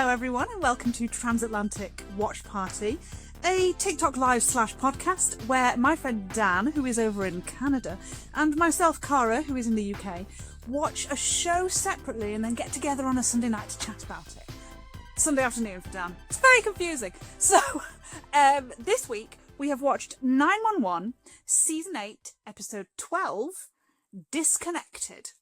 Hello everyone and welcome to Transatlantic Watch Party, a TikTok live / podcast where my friend Dan, who is over in Canada, and myself, Cara, who is in the UK, watch a show separately and then get together on a Sunday night to chat about it. Sunday afternoon for Dan. It's very confusing. So, this week we have watched 911, Season 8, Episode 12, Disconnected.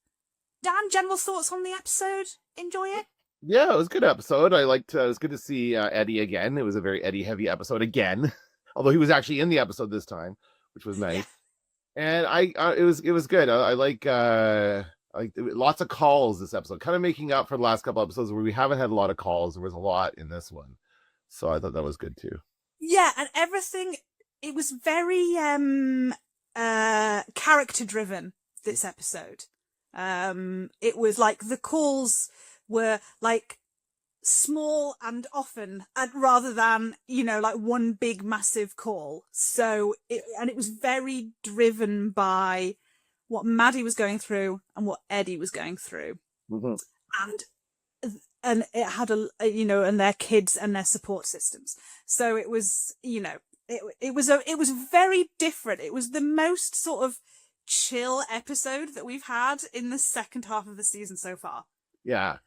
Dan, general thoughts on the episode? Enjoy it? Yeah, it was a good episode. It was good to see Eddie again. It was a very Eddie-heavy episode again, although he was actually in the episode this time, which was nice. Yeah. And it was good. I like lots of calls this episode, kind of making up for the last couple episodes where we haven't had a lot of calls. There was a lot in this one, so I thought that was good too. Yeah, and everything. It was very character-driven. This episode, it was like the calls were like small and often, and rather than, like one big massive call. So it was very driven by what Maddie was going through and what Eddie was going through. Mm-hmm. And it had and their kids and their support systems. So it was, it was very different. It was the most sort of chill episode that we've had in the second half of the season so far. Yeah.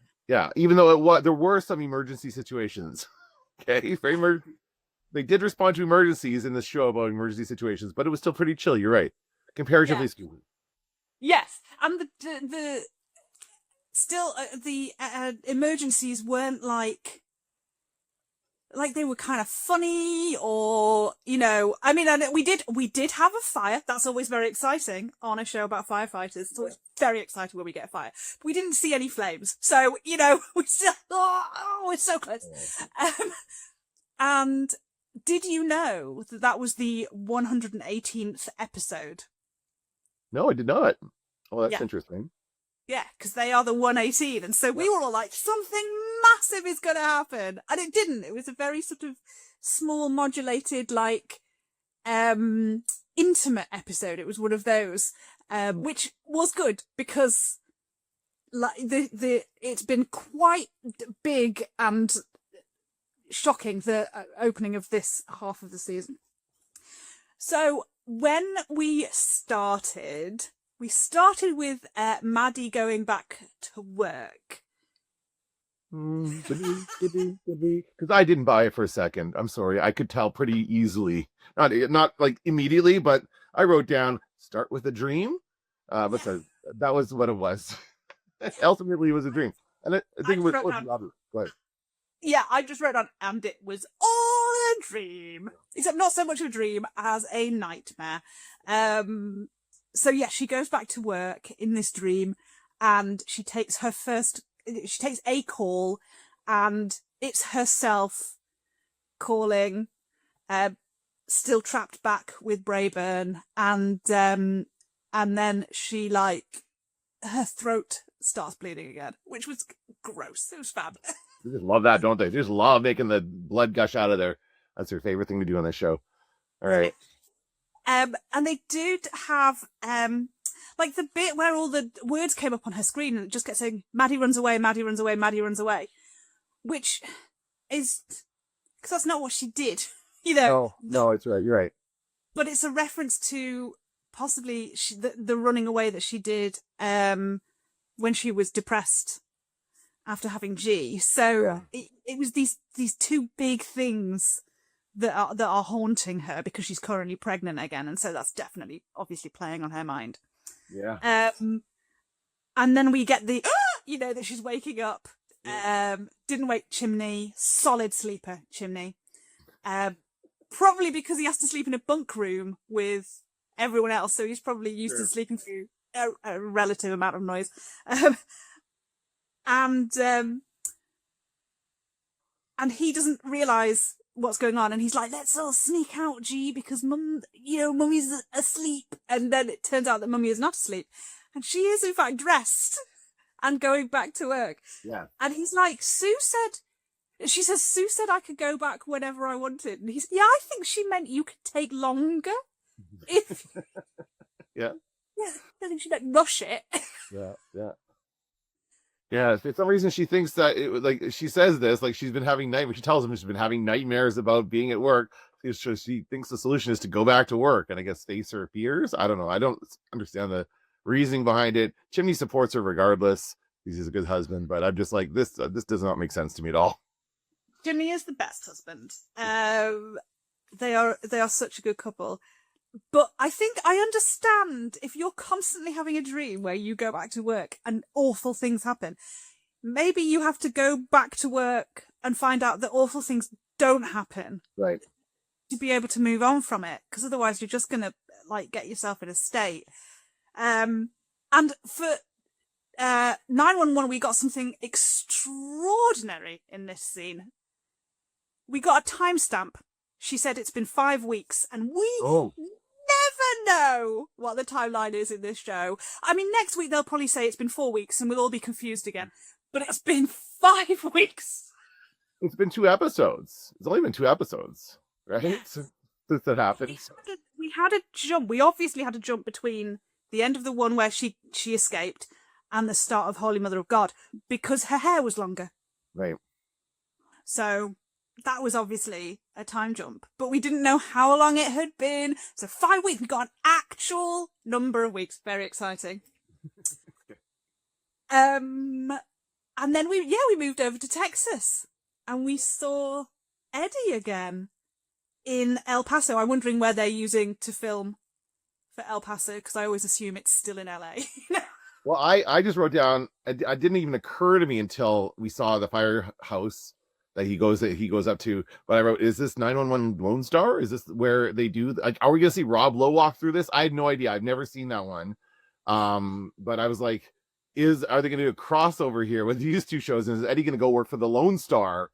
Even though there were some emergency situations. Okay, they did respond to emergencies in this show about emergency situations, but it was still pretty chill. You're right, comparatively speaking. Yes, and the emergencies weren't like they were kind of funny or, I mean, we did have a fire. That's always very exciting on a show about firefighters. It's always very exciting when we get a fire. But we didn't see any flames. So, we still, we're so close. And did you know that was the 118th episode? No, I did not. Oh, that's interesting. Yeah, because they are the 118. And so we were all like, something massive is going to happen. And it didn't. It was a very sort of small, modulated, intimate episode. It was one of those, which was good because it's been quite big and shocking, the opening of this half of the season. So when we started with Maddie going back to work. Because I didn't buy it for a second. I'm sorry. I could tell pretty easily. Not like immediately, but I wrote down, start with a dream. But that was what it was. Ultimately, it was a dream. And I think it was obvious. Go ahead. Yeah, I just wrote down, and it was all a dream. Except not so much a dream as a nightmare. So yeah, she goes back to work in this dream and she takes a call and it's herself calling, still trapped back with Brayburn, and then she her throat starts bleeding again, which was gross. It was fab. They just love that, don't they? They just love making the blood gush out of there. That's their favorite thing to do on this show. All right. And they did have, the bit where all the words came up on her screen and it just kept saying, Maddie runs away, Maddie runs away, Maddie runs away. Which is, because that's not what she did, No, it's right. You're right. But it's a reference to possibly the running away that she did when she was depressed after having G. So it was these two big things that are haunting her because she's currently pregnant again, and so that's definitely obviously playing on her mind. Yeah. And then we get the that she's waking up. Didn't wake Chimney, solid sleeper Chimney. Probably because he has to sleep in a bunk room with everyone else, so he's probably used to sleeping through a relative amount of noise. And he doesn't realise what's going on, and he's like, let's all sneak out, G, because mummy's asleep. And then it turns out that mummy is not asleep, and she is in fact dressed and going back to work. Yeah. And he's like, Sue said I could go back whenever I wanted. And he's, yeah, I think she meant you could take longer. If yeah. I think she meant rush it. Yeah. Yeah, for some reason she thinks that like she says this, like she's been having nightmares. She tells him she's been having nightmares about being at work. She thinks the solution is to go back to work and I guess face her fears. I don't know. I don't understand the reasoning behind it. Chimney supports her regardless. He's a good husband, but I'm just like this. This does not make sense to me at all. Jimmy is the best husband. They are such a good couple. But I think I understand if you're constantly having a dream where you go back to work and awful things happen. Maybe you have to go back to work and find out that awful things don't happen. Right. To be able to move on from it. Because otherwise you're just going to like get yourself in a state. And for 911, we got something extraordinary in this scene. We got a timestamp. She said it's been 5 weeks and we never know what the timeline is in this show. I mean, next week they'll probably say it's been 4 weeks and we'll all be confused again. But it's been 5 weeks. It's been 2 episodes. It's only been 2 episodes, right? Since that happened. We had a jump. We obviously had a jump between the end of the one where she escaped and the start of Holy Mother of God because her hair was longer. Right. So that was obviously a time jump, but we didn't know how long it had been. So 5 weeks, we got an actual number of weeks. Very exciting. And then we moved over to Texas and we saw Eddie again in El Paso. I'm wondering where they're using to film for El Paso because I always assume it's still in LA. Well, I just wrote down, it didn't even occur to me until we saw the firehouse that he goes up to, but I wrote, is this 911 Lone Star? Is this where they do, like, are we gonna see Rob Lowe walk through this? I had no idea. I've never seen that one. But I was like, are they gonna do a crossover here with these two shows? And is Eddie gonna go work for the Lone Star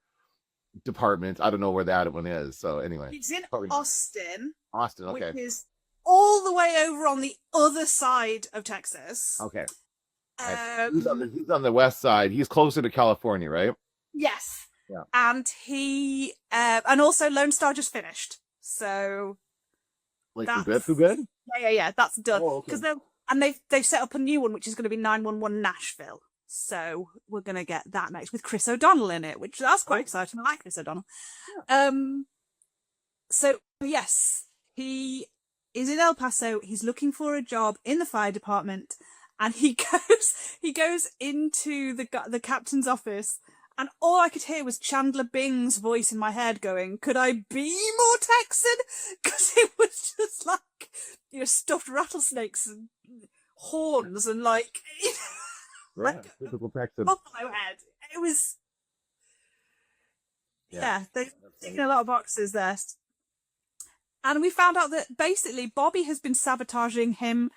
department? I don't know where that one is. So anyway, it's in Austin, okay, which is all the way over on the other side of Texas. Okay. He's on the west side. He's closer to California, right? Yes. Yeah. And he and also Lone Star just finished. So like who good? Yeah. That's done. Because they've set up a new one which is going to be 911 Nashville. So we're going to get that next with Chris O'Donnell in it, which that's quite exciting. I like Chris O'Donnell. Yeah. So yes, he is in El Paso. He's looking for a job in the fire department, and he goes into the captain's office, and all I could hear was Chandler Bing's voice in my head going, "Could I be more Texan?" Because it was just like stuffed rattlesnakes and horns and like typical Texan buffalo head. It was they've taken a lot of boxes there. And we found out that basically Bobby has been sabotaging him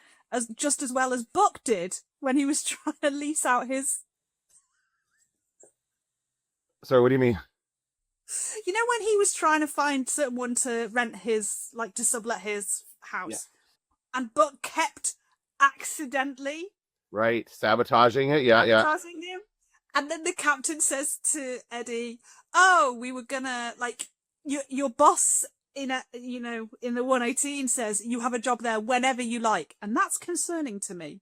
just as well as Buck did when he was trying to lease out his... Sorry, what do you mean? You know when he was trying to find someone to rent his, like to sublet his house, and Buck kept accidentally... Right, sabotaging it, sabotaging him. And then the captain says to Eddie, "Oh, we were gonna, like, your boss... in the 118 says you have a job there whenever you like," and that's concerning to me.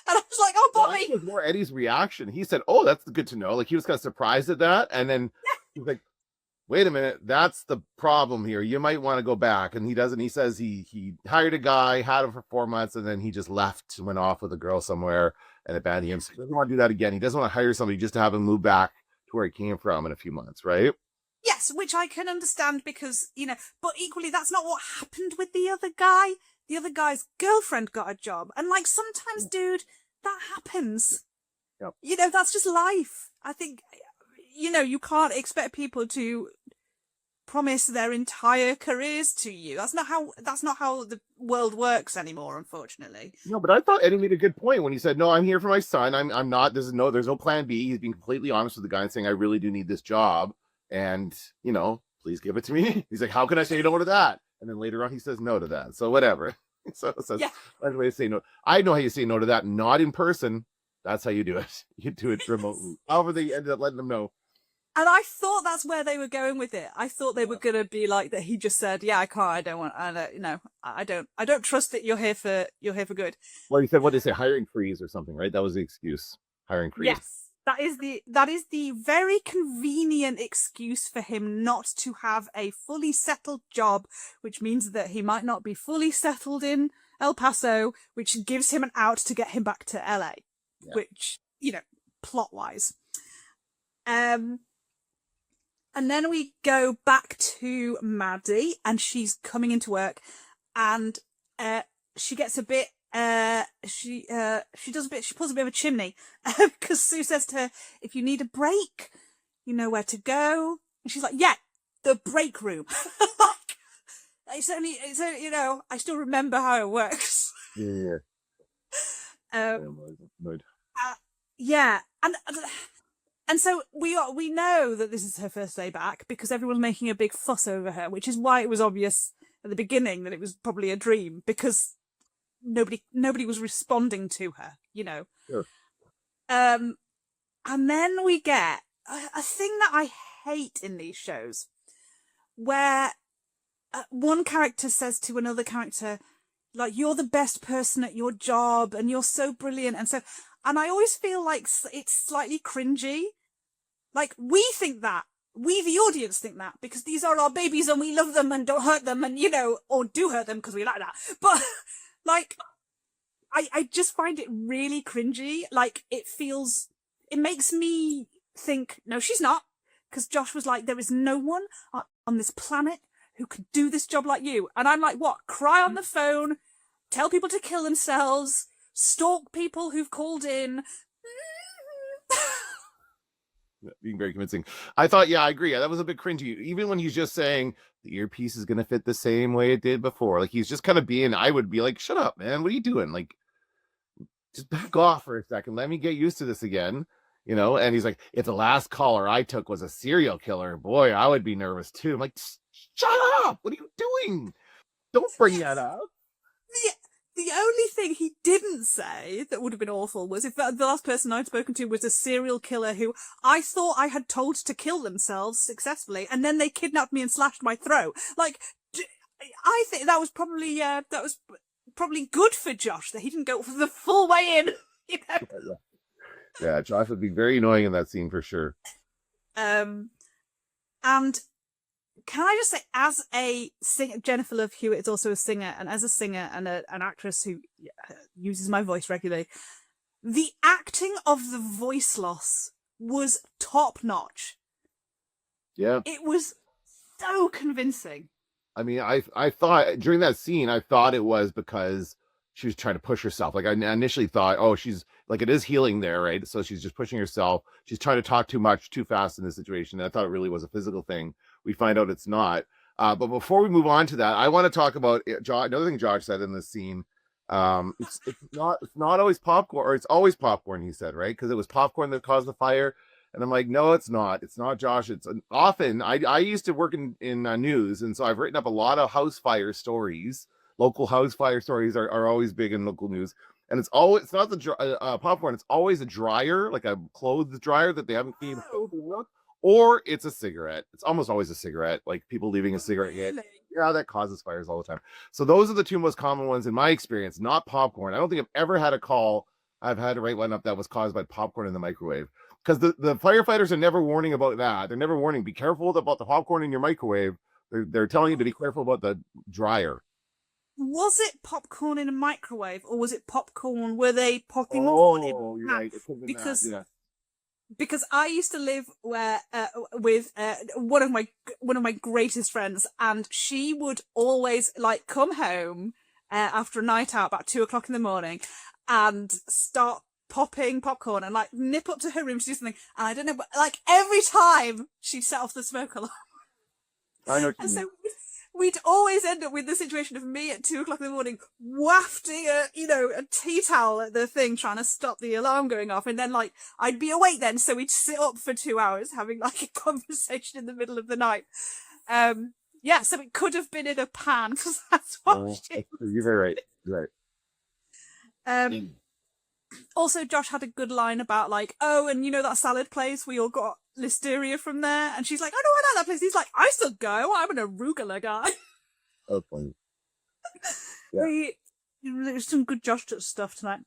And I was like, "Oh, Bobby!" Well, that was more Eddie's reaction. He said, "Oh, that's good to know." Like he was kind of surprised at that, and then he was like, "Wait a minute, that's the problem here. You might want to go back." And he doesn't. He says he hired a guy, had him for 4 months, and then he just left, went off with a girl somewhere, and abandoned him. So he doesn't want to do that again. He doesn't want to hire somebody just to have him move back to where he came from in a few months, right? Yes, which I can understand because, but equally that's not what happened with the other guy. The other guy's girlfriend got a job. And like sometimes, dude, that happens. Yep. That's just life. I think, you can't expect people to promise their entire careers to you. That's not how the world works anymore, unfortunately. No, but I thought Eddie made a good point when he said, "No, I'm here for my son. I'm not, there's no plan B." He's being completely honest with the guy and saying, "I really do need this job. And, please give it to me." He's like, "How can I say no to that?" And then later on, he says no to that. So whatever. So that's way to say no. I know how you say no to that. Not in person. That's how you do it. You do it remotely. However, they ended up letting them know. And I thought that's where they were going with it. I thought they were going to be like that. He just said, "Yeah, I can't. I don't trust that you're here for good." Well, he said, what did they say? Hiring freeze or something, right? That was the excuse. Hiring freeze. Yes. That is the very convenient excuse for him not to have a fully settled job, which means that he might not be fully settled in El Paso, which gives him an out to get him back to LA, which, plot wise. And then we go back to Maddie, and she's coming into work, and she gets a bit. She pulls a bit of a chimney because Sue says to her, "If you need a break, you know where to go." And she's like, "Yeah, the break room." It's only, I still remember how it works. Yeah. Yeah, and so we know that this is her first day back because everyone's making a big fuss over her, which is why it was obvious at the beginning that it was probably a dream, because nobody was responding to her, Sure. And then we get a thing that I hate in these shows, where one character says to another character, like, "You're the best person at your job and you're so brilliant." And I always feel like it's slightly cringy. Like, we think that. We, the audience, think that because these are our babies and we love them and don't hurt them and, or do hurt them because we like that. But, like, I just find it really cringy. Like, it makes me think, no, she's not. Because Josh was like, there is no one on this planet who could do this job like you. And I'm like, what? Cry on the phone, tell people to kill themselves, stalk people who've called in. Being very convincing. I thought, I agree. That was a bit cringy. Even when he's just saying the earpiece is going to fit the same way it did before. Like, he's just kind of I would be like, shut up, man. What are you doing? Like, just back off for a second. Let me get used to this again. And he's like, if the last caller I took was a serial killer, boy, I would be nervous too. I'm like, shut up. What are you doing? Don't bring that up. The only thing he didn't say that would have been awful was if the last person I'd spoken to was a serial killer who I thought I had told to kill themselves successfully, and then they kidnapped me and slashed my throat. Like, I think that was probably good for Josh that he didn't go for the full way in. Yeah, Josh would be very annoying in that scene for sure. And can I just say, as a singer, Jennifer Love Hewitt is also a singer, and as a singer and an actress who uses my voice regularly, the acting of the voice loss was top notch. Yeah. It was so convincing. I mean, I thought during that scene, I thought it was because she was trying to push herself. Like, I initially thought, oh, she's like, it is healing there, right? So she's just pushing herself. She's trying to talk too much, too fast in this situation. And I thought it really was a physical thing. We find out it's not. But before we move on to that, I want to talk about another thing Josh said in this scene. It's not always popcorn, or it's always popcorn, he said, right? Because it was popcorn that caused the fire. And I'm like, no, it's not. It's not, Josh. It's often, I used to work in news. And so I've written up a lot of house fire stories. Local house fire stories are always big in local news. And it's not the popcorn. It's always a dryer, like a clothes dryer that they haven't cleaned. Or it's a cigarette. It's almost always a cigarette, like people leaving a cigarette hit. Yeah, that causes fires all the time. So those are the two most common ones in my experience, not popcorn. I don't think I've ever had a call I've had to write one up that was caused by popcorn in the microwave. Because the firefighters are never warning about that. They're never warning, be careful about the popcorn in your microwave. They're telling you to be careful about the dryer. Was it popcorn in a microwave, or was it popcorn? Were they popping corn in? Oh, you're right. Because I used to live with one of my greatest friends, and she would always like come home after a night out about 2:00 in the morning and start popping popcorn and like nip up to her room to do something. And I don't know, but like every time she'd set off the smoke alarm. I know. And so we'd always end up with the situation of me at 2:00 in the morning wafting a tea towel at the thing, trying to stop the alarm going off. And then like, I'd be awake then. So we'd sit up for 2 hours having like a conversation in the middle of the night. Yeah. So it could have been in a pan because that's what You're very right. You're right. Also, Josh had a good line about like, oh, and that salad place, we all got listeria from there. And she's like, oh no, I like that place. He's like, I still go. I'm an arugula guy. Oh, funny. Yeah. There's some good Josh stuff tonight.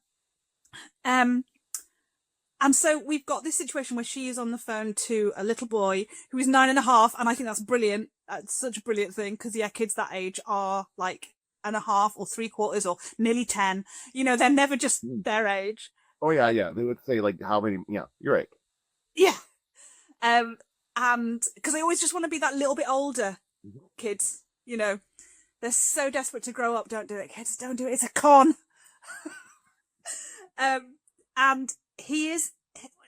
And so we've got this situation where she is on the phone to a little boy who is 9.5, and I think that's brilliant. It's such a brilliant thing because, yeah, kids that age are like 1.5 or 3/4 or nearly 10. You know, they're never just their age. Oh yeah, yeah. They would say like how many? Yeah, you're right. Yeah. And because they always just want to be that little bit older, kids. You know, they're so desperate to grow up. Don't do it, kids. Don't do it. It's a con. And he is.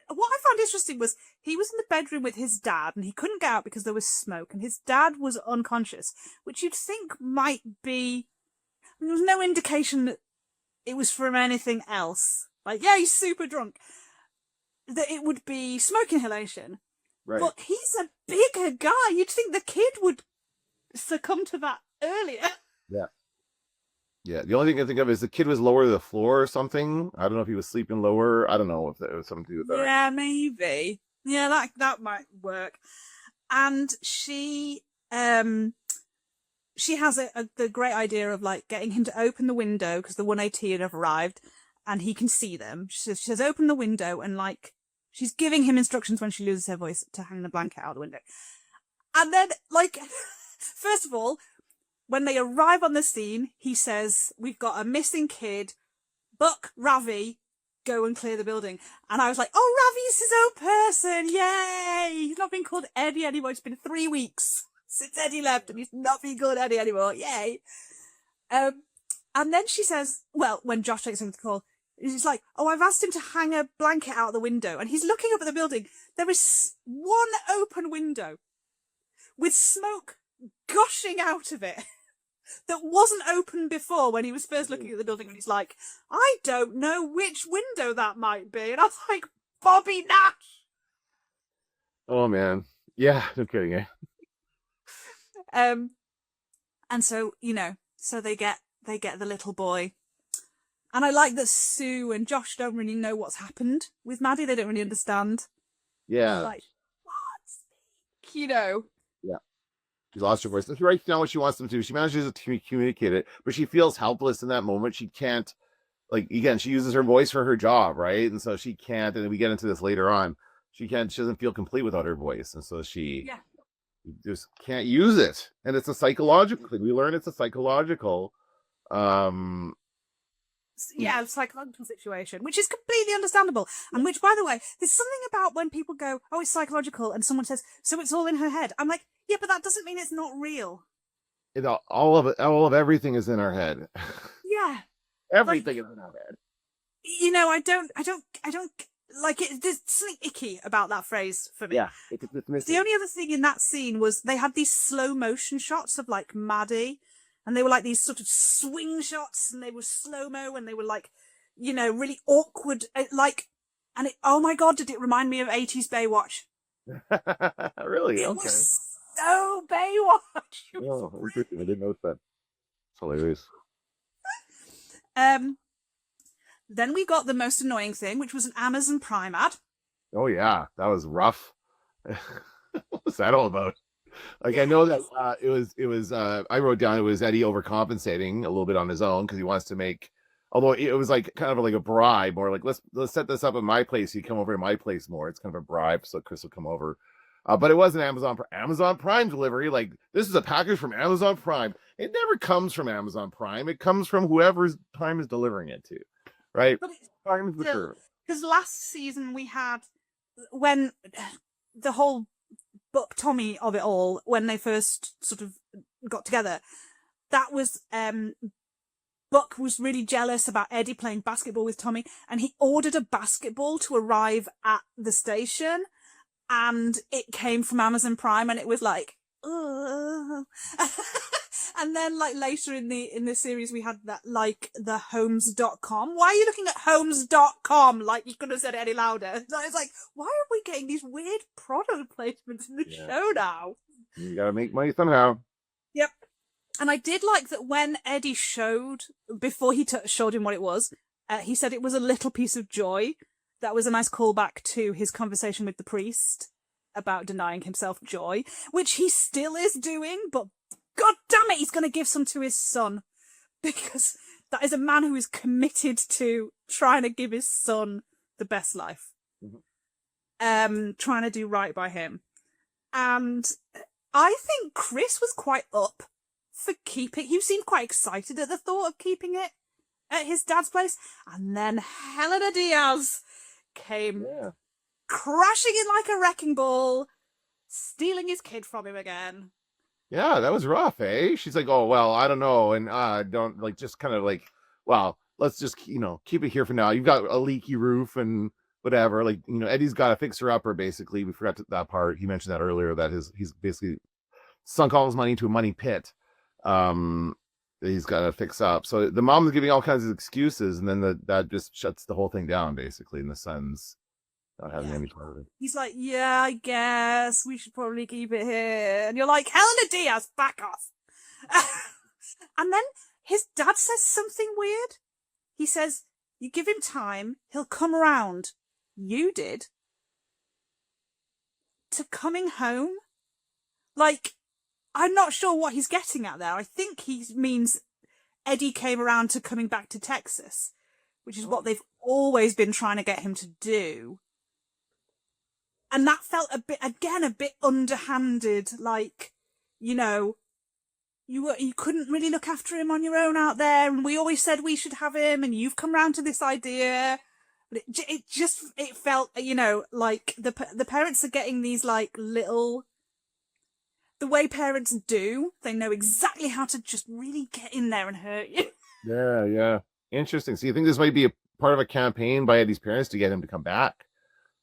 What I found interesting was he was in the bedroom with his dad, and he couldn't get out because there was smoke, and his dad was unconscious, which you'd think might be. There was no indication that it was from anything else. Like, yeah, he's super drunk. That it would be smoke inhalation. Right. But he's a bigger guy. You'd think the kid would succumb to that earlier. Yeah. Yeah. The only thing I can think of is the kid was lower to the floor or something. I don't know if he was sleeping lower. I don't know if that was something to do with that. Yeah, maybe. Yeah, that might work. And she has the great idea of like getting him to open the window because the 1AT had arrived and he can see them. She says, open the window, and like she's giving him instructions when she loses her voice to hang the blanket out the window. And then, like, first of all, when they arrive on the scene, he says, we've got a missing kid. Buck, Ravi, go and clear the building. And I was like, oh, Ravi's his own person. Yay. He's not been called Eddie anymore. It's been 3 weeks since Eddie left and he's not been called Eddie anymore. Yay. And then she says, well, when Josh takes him to the call, he's like, oh, I've asked him to hang a blanket out the window. And he's looking up at the building. There is one open window with smoke gushing out of it that wasn't open before when he was first looking at the building. And he's like, I don't know which window that might be. And I was like, Bobby Nash. Oh, man. Yeah, no kidding, eh? And so, you know, so they get the little boy. And I like that Sue and Josh don't really know what's happened with Maddie. They don't really understand. Yeah. Like, what? You know. Yeah. She lost her voice. That's right now what she wants them to do. She manages to communicate it, but she feels helpless in that moment. She can't, like, again, she uses her voice for her job, right? And so she can't, and we get into this later on, she doesn't feel complete without her voice. And so she just can't use it. And it's a psychological thing. We learn it's a psychological psychological situation, which is completely understandable. And which, by the way, there's something about when people go, oh, it's psychological, and someone says, so it's all in her head. I'm like, yeah, but that doesn't mean it's not real. All of everything is in our head. Yeah. Everything is in our head. You know, I don't like it. There's something icky about that phrase for me. Yeah. It's the only other thing in that scene was they had these slow motion shots of like Maddie, and they were like these sort of swing shots, and they were slow-mo, and they were like, you know, really awkward. Oh my God, did it remind me of 80s Baywatch? Really? It was so Baywatch. Oh, interesting. I didn't notice that. It's hilarious. Then we got the most annoying thing, which was an Amazon Prime ad. Oh yeah, that was rough. What was that all about? Like, I know that it was I wrote down it was Eddie overcompensating a little bit on his own because he wants to make, although it was like kind of like a bribe, or like let's set this up at my place, you come over to my place more. It's kind of a bribe so Chris will come over. But it was an Amazon Prime delivery. Like, this is a package from Amazon Prime. It never comes from Amazon Prime. It comes from whoever's Prime is delivering it to, right? Prime is the service. Because last season we had, when the whole Buck Tommy of it all, when they first sort of got together, that was Buck was really jealous about Eddie playing basketball with Tommy, and he ordered a basketball to arrive at the station, and it came from Amazon Prime, and it was like, ugh. And then like later in the series we had that, like, the homes.com. Why are you looking at homes.com? Like, you could have said it any louder. So it's like, why are we getting these weird product placements in the show now? You gotta make money somehow. Yep. And I did like that when Eddie showed, before he showed him what it was, he said it was a little piece of joy. That was a nice callback to his conversation with the priest about denying himself joy, which he still is doing, but God damn it, he's going to give some to his son, because that is a man who is committed to trying to give his son the best life. trying to do right by him. And I think Chris was quite up for keeping. He seemed quite excited at the thought of keeping it at his dad's place. And then Helena Diaz came crashing in like a wrecking ball, stealing his kid from him again. Yeah, that was rough, eh? She's like, oh, well, I don't know. And don't like, just kind of like, well, let's just, keep it here for now. You've got a leaky roof and whatever. Like, Eddie's got to fix her upper, basically. We forgot that part. He mentioned that earlier, that he's basically sunk all his money into a money pit. That he's got to fix up. So the mom's giving all kinds of excuses, and then that just shuts the whole thing down, basically, and the son's not having any part of it. He's like, yeah, I guess we should probably keep it here. And you're like, Helena Diaz, back off. And then his dad says something weird. He says, you give him time, he'll come around. You did. To coming home? Like, I'm not sure what he's getting at there. I think he means Eddie came around to coming back to Texas, which is what they've always been trying to get him to do. And that felt a bit underhanded, like, you couldn't really look after him on your own out there, and we always said we should have him, and you've come round to this idea. But it felt, like the parents are getting these, like, little, the way parents do, they know exactly how to just really get in there and hurt you. Yeah. Interesting. So you think this might be a part of a campaign by Eddie's parents to get him to come back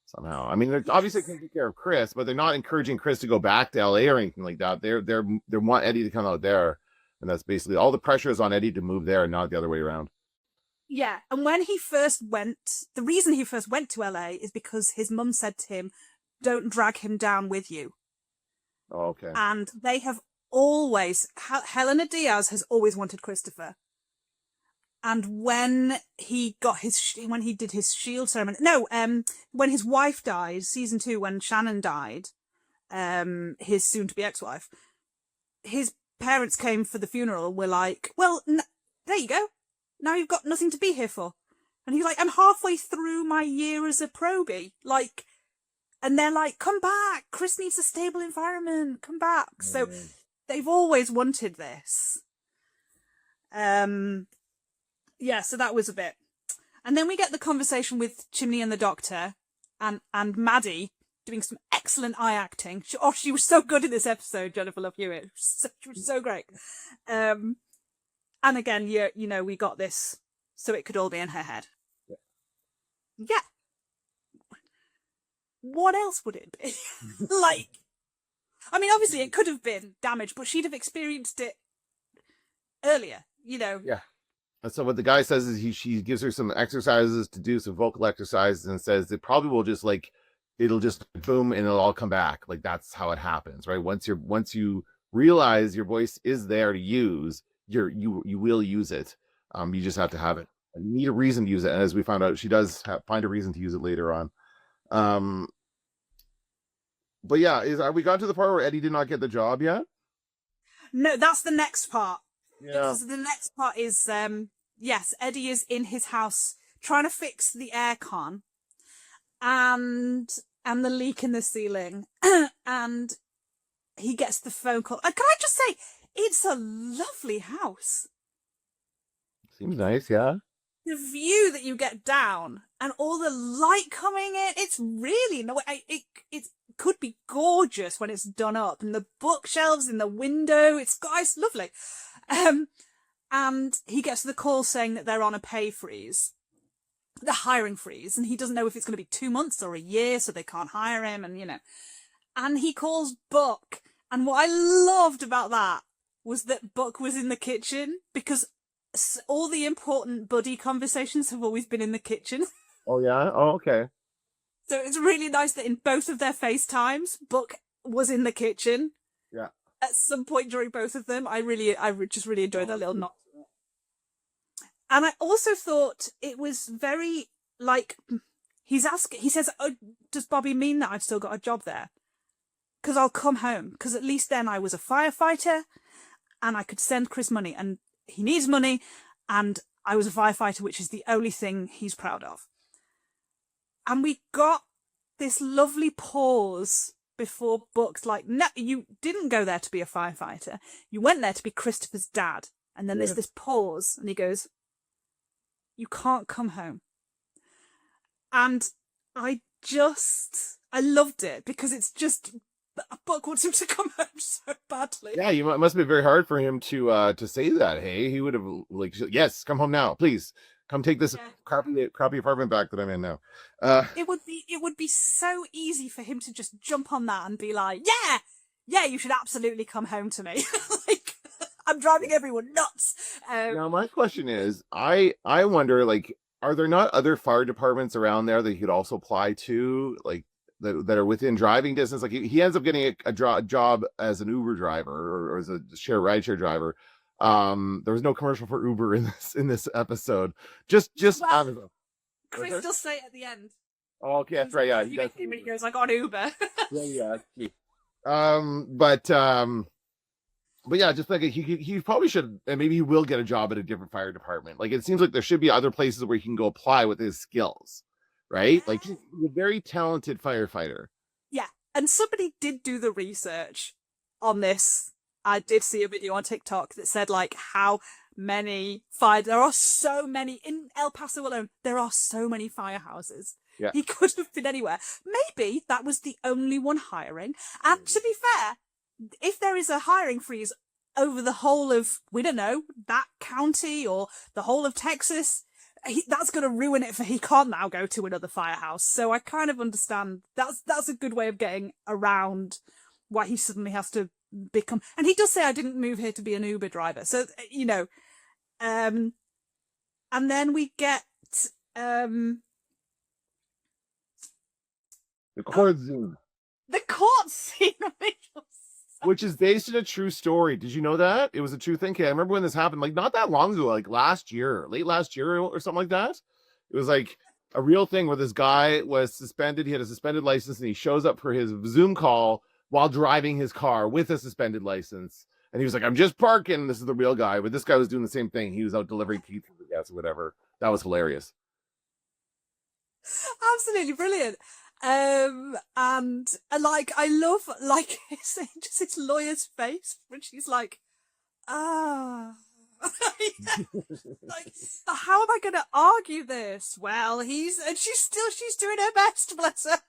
somehow? I mean, they're obviously going to take care of Chris, but they're not encouraging Chris to go back to LA or anything like that. They want Eddie to come out there, and that's basically all the pressure is on Eddie to move there and not the other way around. Yeah, and when he first went, the reason he first went to LA is because his mum said to him, don't drag him down with you. Oh, okay. And they have always, Helena Diaz has always wanted Christopher. And when he did his shield ceremony, when his wife died, season 2, when Shannon died, his soon-to-be ex-wife, his parents came for the funeral and were like, well, there you go. Now you've got nothing to be here for. And he's like, I'm halfway through my year as a probie. Like, and they're like, come back. Chris needs a stable environment. Come back. Mm. So they've always wanted this. Yeah, so that was a bit. And then we get the conversation with Chimney and the Doctor and Maddie doing some excellent eye acting. She was so good in this episode, Jennifer Love Hewitt. She was so great. And again, we got this, so it could all be in her head. Yeah. What else would it be? Like, I mean, obviously it could have been damage, but she'd have experienced it earlier, Yeah. And so what the guy says is she gives her some exercises to do, some vocal exercises, and says it probably will just it'll just boom and it'll all come back. Like, that's how it happens, right? Once you realize your voice is there to use, you will use it. You just have to have it. You need a reason to use it, and as we found out, she does find a reason to use it later on. But yeah, are we got to the part where Eddie did not get the job yet? No, that's the next part. Yeah. Because the next part is yes, Eddie is in his house trying to fix the aircon and the leak in the ceiling, and he gets the phone call. Can I just say, it's a lovely house. Seems nice, yeah. The view that you get down and all the light coming in, it's really it could be gorgeous when it's done up, and the bookshelves in the window, it's lovely. And he gets the call saying that they're on a pay freeze, the hiring freeze, and he doesn't know if it's going to be 2 months or a year, so they can't hire him, and he calls Buck. And what I loved about that was that Buck was in the kitchen, because all the important buddy conversations have always been in the kitchen. Oh, yeah? Oh, okay. So it's really nice that in both of their FaceTimes, Buck was in the kitchen. Yeah. At some point during both of them. I just really enjoyed that little nod. And I also thought it was very, he says, oh, does Bobby mean that I've still got a job there? Because I'll come home. Because at least then I was a firefighter and I could send Chris money. And he needs money, and I was a firefighter, which is the only thing he's proud of. And we got this lovely pause before Buck's like, no, you didn't go there to be a firefighter. You went there to be Christopher's dad. And then there's this pause, and he goes, you can't come home. And I loved it, because it's just, Buck wants him to come home so badly. Yeah, it must have been very hard for him to say that. Hey, he would have like, yes, come home now, please. Come take this crappy apartment back that I'm in now. It would be so easy for him to just jump on that and be like, yeah, you should absolutely come home to me. Like, I'm driving everyone nuts. Now my question is, I wonder, like, are there not other fire departments around there that he could also apply to, like, that are within driving distance? Like, he ends up getting a job as an Uber driver or as a rideshare driver. There was no commercial for Uber in this episode. Just Amazon. Chris does say it at the end. Oh, okay, that's right. Yeah, he goes, I got Uber. yeah. But yeah, just like he probably should, and maybe he will get a job at a different fire department. Like, it seems like there should be other places where he can go apply with his skills, right? Like, he's a very talented firefighter. Yeah, and somebody did do the research on this. I did see a video on TikTok that said, like, how many there are so many in El Paso alone. There are so many firehouses. Yeah. He could have been anywhere. Maybe that was the only one hiring. And to be fair, if there is a hiring freeze over the whole of, we don't know, that county or the whole of Texas, that's going to ruin it for he can't now go to another firehouse. So I kind of understand that's a good way of getting around why he suddenly has to become. And he does say, I didn't move here to be an Uber driver. So, you know, and then we get the court scene. The court scene, which is based on a true story. Did you know that? It was a true thing. I remember when this happened, like, not that long ago, like late last year or something like that. It was like a real thing where this guy was suspended. He had a suspended license, and he shows up for his Zoom call while driving his car with a suspended license. And he was like, I'm just parking. This is the real guy. But this guy was doing the same thing. He was out delivering pizza, I guess, or whatever. That was hilarious. Absolutely brilliant. And like, I love, like, his lawyer's face when she's like, like, how am I going to argue this? Well, she's doing her best, bless her.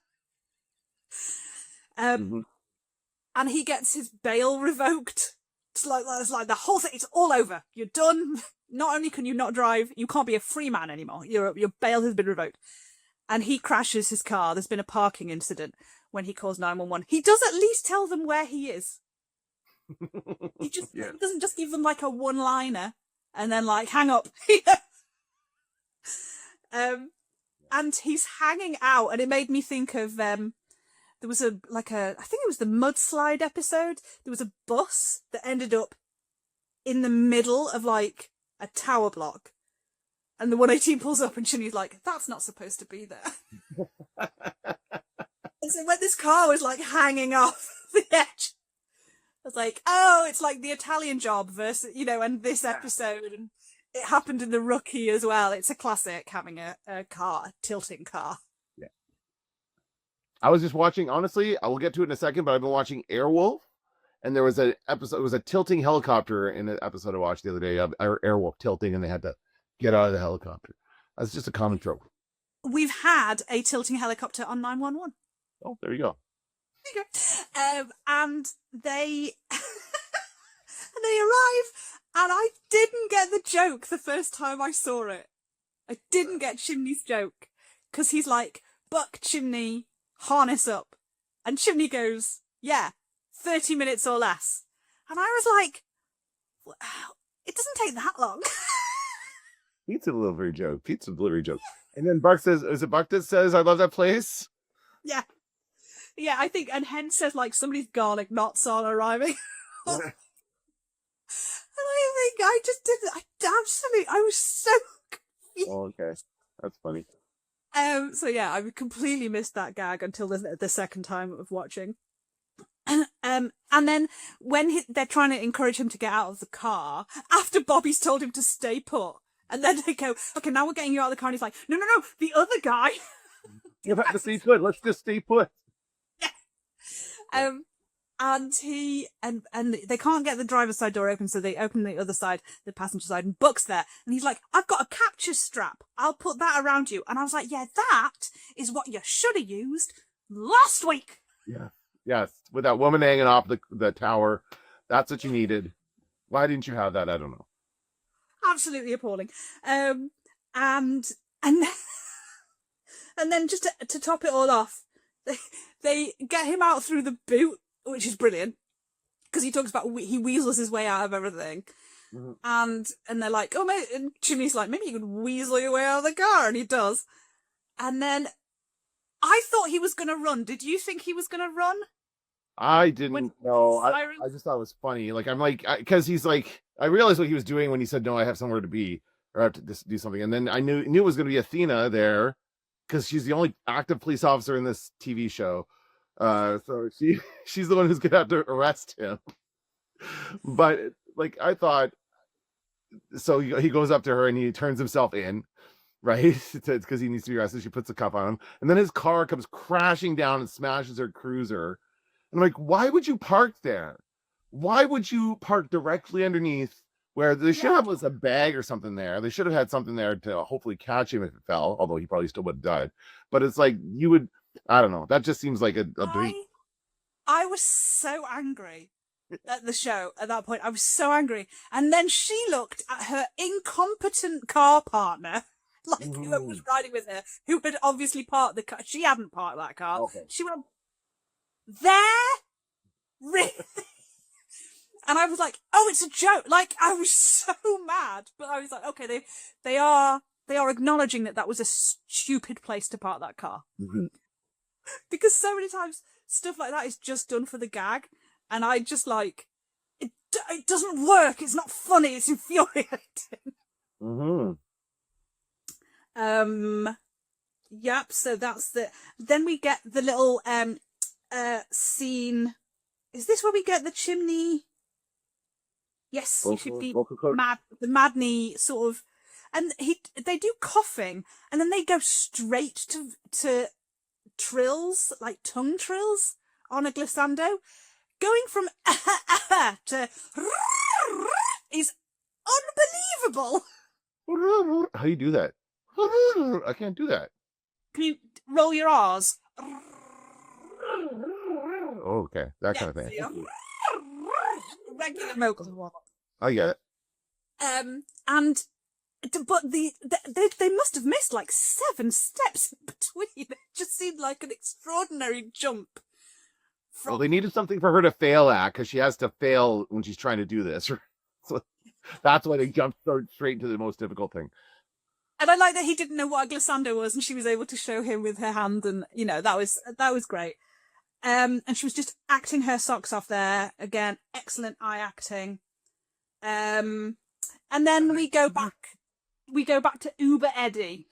And he gets his bail revoked. It's like the whole thing. It's all over. You're done. Not only can you not drive, you can't be a free man anymore. Your bail has been revoked. And he crashes his car. There's been a parking incident when he calls 911. He does at least tell them where he is. He doesn't just give them like a one-liner and then like hang up. And he's hanging out, and it made me think of there was I think it was the mudslide episode. There was a bus that ended up in the middle of like a tower block. And the 118 pulls up, and Shinny's like, that's not supposed to be there. And so when this car was like hanging off the edge, I was like, oh, it's like the Italian Job versus, you know, and this episode. And it happened in The Rookie as well. It's a classic having a tilting car. Yeah. I was just watching, honestly, I will get to it in a second, but I've been watching Airwolf. And there was an episode, it was a tilting helicopter in an episode I watched the other day of Airwolf tilting, and they had to get out of the helicopter. That's just a common trope. We've had a tilting helicopter on 911. Oh, there you go. There you go. And they arrive, and I didn't get the joke the first time I saw it. I didn't get Chimney's joke, because he's like, Buck, Chimney, harness up. And Chimney goes, yeah, 30 minutes or less. And I was like, wow, it doesn't take that long. Pizza delivery joke. And then Buck says, is it Buck that says, I love that place? Yeah. Yeah, I think, and Hen says, like, somebody's garlic knots on arriving. And I think I just did it. I was so confused. Oh, okay. That's funny. So yeah, I completely missed that gag until the second time of watching. And then when they're trying to encourage him to get out of the car, after Bobby's told him to stay put, and then they go, okay, now we're getting you out of the car, and he's like, no, the other guy. You have to stay put. Let's just stay put. And they can't get the driver's side door open, so they open the other side, the passenger side, and Buck's there. And he's like, I've got a capture strap. I'll put that around you. And I was like, yeah, that is what you should have used last week. Yeah. Yes. With that woman hanging off the tower. That's what you needed. Why didn't you have that? I don't know. Absolutely appalling. And then just to top it all off, they get him out through the boot, which is brilliant, because he talks about he weasels his way out of everything. Mm-hmm. And they're like, oh, mate, and Jimmy's like, maybe you could weasel your way out of the car, and he does. And then I thought he was going to run. Did you think he was going to run? I didn't know. I just thought it was funny. Like, I'm like, because he's like, I realized what he was doing when he said, no, I have somewhere to be, or I have to do something. And then I knew it was going to be Athena there, because she's the only active police officer in this TV show. So she's the one who's going to have to arrest him. But like, I thought, so he goes up to her and he turns himself in, right? Because he needs to be arrested. She puts the cuff on him. And then his car comes crashing down and smashes her cruiser. And I'm like, why would you park there? Why would you park directly underneath where they should have was a bag or something there? They should have had something there to hopefully catch him if it fell, although he probably still would have died. But it's like, you would, I don't know. That just seems like a breach. I was so angry at the show at that point. I was so angry. And then she looked at her incompetent car partner, like who was riding with her, who had obviously parked the car. She hadn't parked that car. Okay. She went, there? Really? And I was like, oh, it's a joke. Like, I was so mad. But I was like, okay, they are acknowledging that was a stupid place to park that car. Mm-hmm. Because so many times stuff like that is just done for the gag. And I just like, it doesn't work. It's not funny. It's infuriating. Mm-hmm. Yep. So that's then we get the little, scene. Is this where we get the chimney? Yes, you should be the Maddie sort of, and they do coughing, and then they go straight to trills, like tongue trills on a glissando. Going from to is unbelievable. How do you do that? I can't do that. Can you roll your R's? Oh, okay, that kind of thing. Regular vocals. I get it. But they must have missed like 7 steps in between. It just seemed like an extraordinary jump. Well, they needed something for her to fail at, because she has to fail when she's trying to do this. So that's why they jumped straight into the most difficult thing. And I like that he didn't know what a glissando was, and she was able to show him with her hand, and that was great. And she was just acting her socks off there. Again, excellent eye acting. And then we go back to Uber Eddie.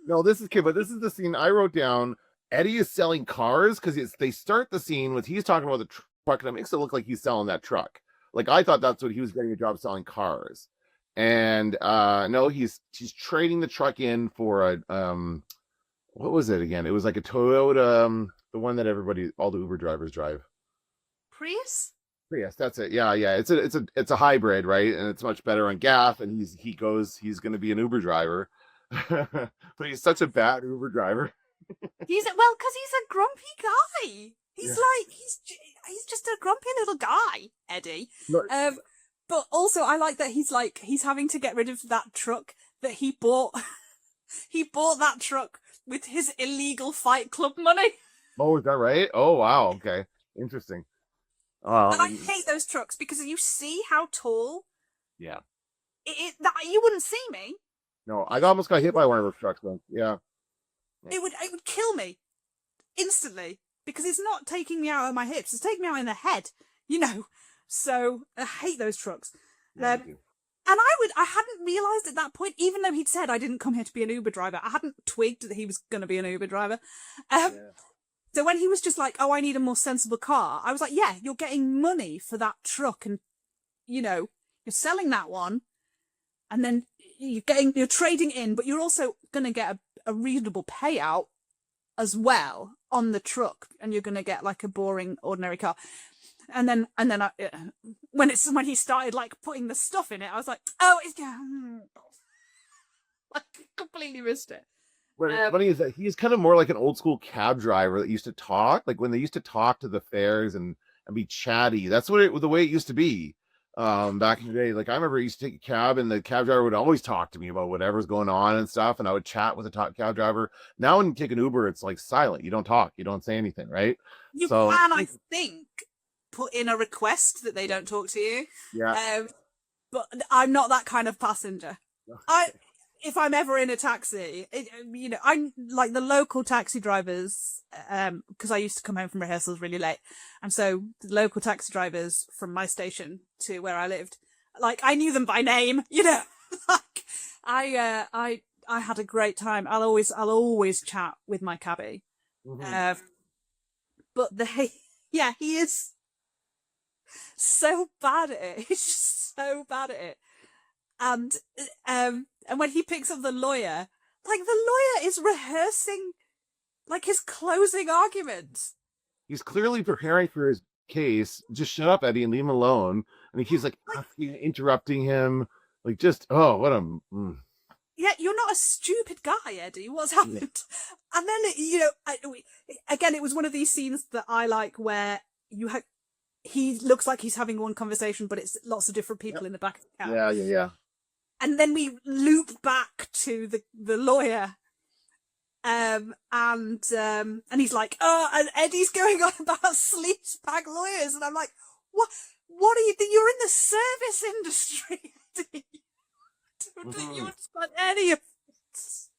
No, this is the scene I wrote down. Eddie is selling cars, because they start the scene with he's talking about the truck, and it makes it look like he's selling that truck. Like, I thought that's what he was getting a job selling cars. And no, he's trading the truck in for a what was it again? It was like a Toyota, the one that all the Uber drivers drive. Prius, that's it. Yeah. It's a hybrid, right? And it's much better on gas. And he's going to be an Uber driver, but he's such a bad Uber driver. because he's a grumpy guy. He's just a grumpy little guy, Eddie. No. But also I like that he's having to get rid of that truck that he bought. He bought that truck with his illegal Fight Club money. Oh, is that right? Oh, wow. Okay. Interesting. And I hate those trucks because you see how tall. Yeah. That you wouldn't see me. No, I almost got hit by one of those trucks once. Yeah. It would kill me instantly because it's not taking me out of my hips. It's taking me out in the head, So I hate those trucks. Yeah, and I hadn't realised at that point, even though he'd said I didn't come here to be an Uber driver, I hadn't twigged that he was going to be an Uber driver. So when he was just like, oh, I need a more sensible car, I was like, yeah, you're getting money for that truck and, you're selling that one and then you're trading in, but you're also going to get a reasonable payout as well on the truck, and you're going to get like a boring ordinary car. And then when he started like putting the stuff in it, I was like, oh, it's I completely missed it. What funny is that he's kind of more like an old school cab driver that used to talk, like when they used to talk to the fairs and be chatty. That's the way it used to be back in the day. Like I remember I used to take a cab and the cab driver would always talk to me about whatever's going on and stuff, and I would chat with the top cab driver. Now when you take an Uber, it's like silent. You don't talk, you don't say anything, right? You can, I think, put in a request that they don't talk to you. Yeah. But I'm not that kind of passenger. If I'm ever in a taxi, I'm like the local taxi drivers, because I used to come home from rehearsals really late. And so the local taxi drivers from my station to where I lived, like I knew them by name, like I had a great time. I'll always chat with my cabbie. Mm-hmm. But he is so bad at it. He's just so bad at it. And when he picks up the lawyer, like the lawyer is rehearsing like his closing argument. He's clearly preparing for his case. Just shut up, Eddie, and leave him alone. And he's like interrupting him. Like just Yeah, you're not a stupid guy, Eddie. What's happened? Yeah. And then again, it was one of these scenes that I like where he looks like he's having one conversation, but it's lots of different people in the back of the cab. Yeah. And then we loop back to the lawyer, and he's like, oh, and Eddie's going on about sleaze bag lawyers, and I'm like, what are you? You're in the service industry. I don't think you understand any of this.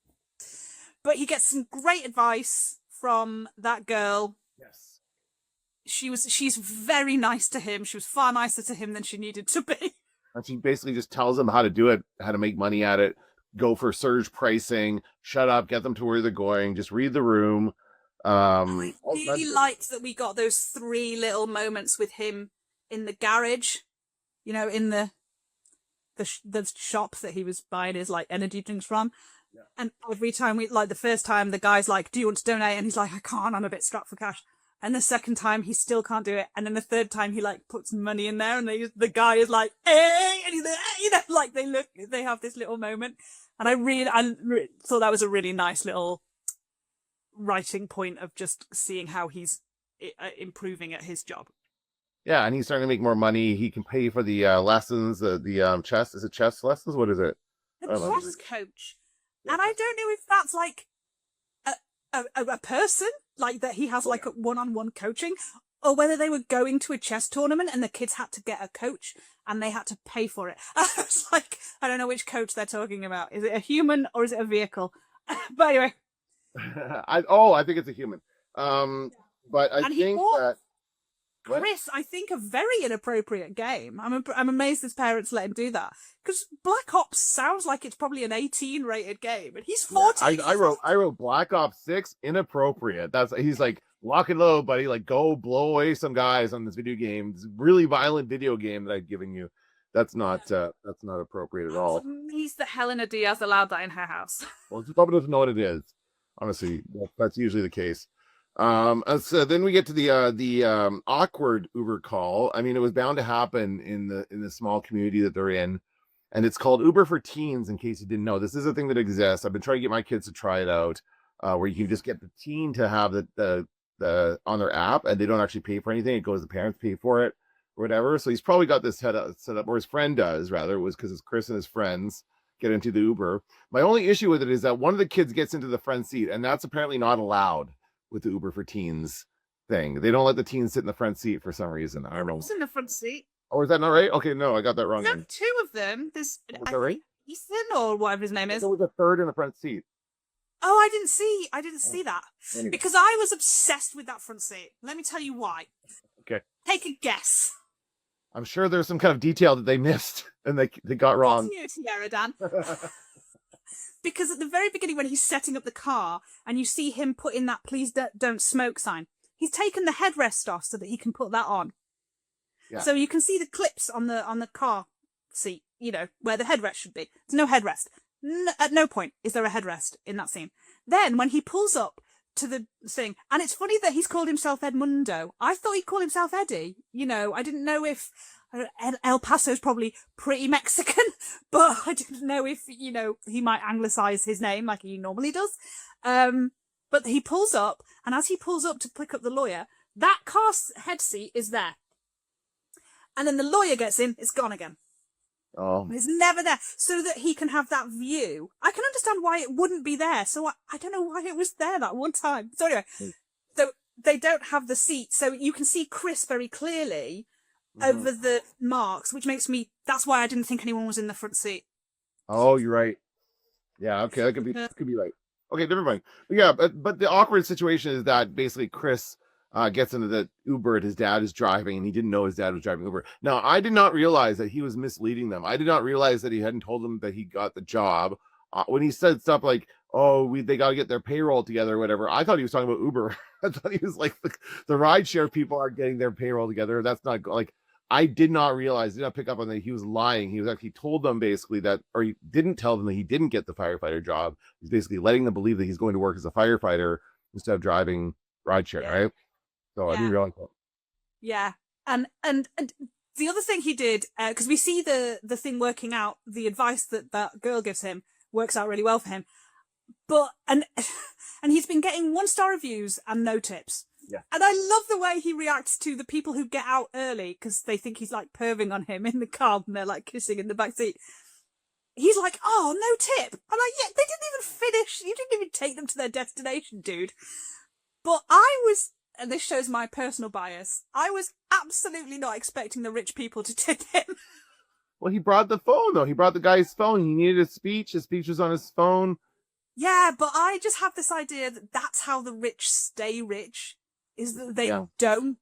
But he gets some great advice from that girl. Yes. She's very nice to him. She was far nicer to him than she needed to be. And she basically just tells them how to do it, how to make money at it, go for surge pricing, shut up, get them to where they're going, just read the room. I really liked that we got those 3 little moments with him in the garage, in the shop that he was buying his like energy drinks from. Yeah. And every time the first time the guy's like, do you want to donate? And he's like, I can't, I'm a bit strapped for cash. And the second time he still can't do it. And then the third time he like puts money in there and the guy is like, hey, and he's like they have this little moment. And I thought that was a really nice little writing point of just seeing how he's improving at his job. Yeah. And he's starting to make more money. He can pay for the lessons, the chess. Is it chess lessons? What is it? The chess coach. And I don't know if that's like a person, like that he has like a one-on-one coaching, or whether they were going to a chess tournament and the kids had to get a coach and they had to pay for it. I was like, I don't know which coach they're talking about. Is it a human or is it a vehicle? But anyway. I think it's a human. But I think that Chris, I think, a very inappropriate game. I'm amazed his parents let him do that, because Black Ops sounds like it's probably an 18 rated game, and he's 14. Yeah, I wrote Black Ops 6 inappropriate. He's like, lock and load, buddy. Like, go blow away some guys on this video game. This really violent video game that I've given you. That's not appropriate at all. I'm amazed that Helena Diaz allowed that in her house. Well, she probably doesn't know what it is. Honestly, that's usually the case. So then we get to the awkward Uber call. I mean, it was bound to happen in the small community that they're in, and it's called Uber for Teens. In case you didn't know, this is a thing that exists. I've been trying to get my kids to try it out, where you can just get the teen to have the on their app, and they don't actually pay for anything. It goes, the parents pay for it or whatever. So he's probably got this set up, or his friend does rather. It was because it's Chris and his friends get into the Uber. My only issue with it is that one of the kids gets into the front seat, and that's apparently not allowed with the Uber for Teens thing. They don't let the teens sit in the front seat for some reason. I don't know. Who's in the front seat? Oh, is that not right? Okay, no, I got that wrong. There's 2 of them. There's right? Ethan or whatever his name is. There was a third in the front seat. Oh, I didn't see that. Anyway. Because I was obsessed with that front seat. Let me tell you why. Okay. Take a guess. I'm sure there's some kind of detail that they missed and they got wrong. What's new, Tiara Dan? Because at the very beginning, when he's setting up the car and you see him put in that please don't smoke sign, he's taken the headrest off so that he can put that on. Yeah. So you can see the clips on the car seat, where the headrest should be. There's no headrest. At no point is there a headrest in that scene. Then when he pulls up to the thing. And it's funny that he's called himself Edmundo. I thought he'd call himself Eddie. You know, I didn't know if El Paso's probably pretty Mexican, but I didn't know if, you know, he might anglicize his name like he normally does. But he pulls up, and as he pulls up to pick up the lawyer, that car's head seat is there. And then the lawyer gets in, it's gone again. Oh. It's never there, so that he can have that view. I can understand why it wouldn't be there, so I don't know why it was there that one time. So anyway, so they don't have the seat, so you can see Chris very clearly over the marks, which makes me, that's why I didn't think anyone was in the front seat. Oh, you're right. Yeah, okay, that could be right. Okay, never mind. But yeah, but the awkward situation is that basically Chris gets into the Uber and his dad is driving, and he didn't know his dad was driving Uber. Now, I did not realize that he was misleading them. I did not realize that he hadn't told them that he got the job. When he said stuff like, oh, they got to get their payroll together or whatever, I thought he was talking about Uber. I thought he was like, the rideshare people aren't getting their payroll together. That's not, like, I did not realize, did not pick up on that he was lying. He was actually told them basically that, or he didn't tell them that he didn't get the firefighter job. He's basically letting them believe that he's going to work as a firefighter instead of driving rideshare, right? So I didn't realize that. Yeah. And the other thing he did, because we see the thing working out, the advice that girl gives him works out really well for him. But, and he's been getting 1-star reviews and no tips. Yeah. And I love the way he reacts to the people who get out early because they think he's like perving on him in the car and they're like kissing in the back seat. He's like, oh, no tip. I'm like, yeah, they didn't even finish. You didn't even take them to their destination, dude. But I was, and this shows my personal bias, I was absolutely not expecting the rich people to tip him. Well, he brought the phone, though. He brought the guy's phone. He needed a speech. His speech was on his phone. Yeah, but I just have this idea that that's how the rich stay rich, is that they don't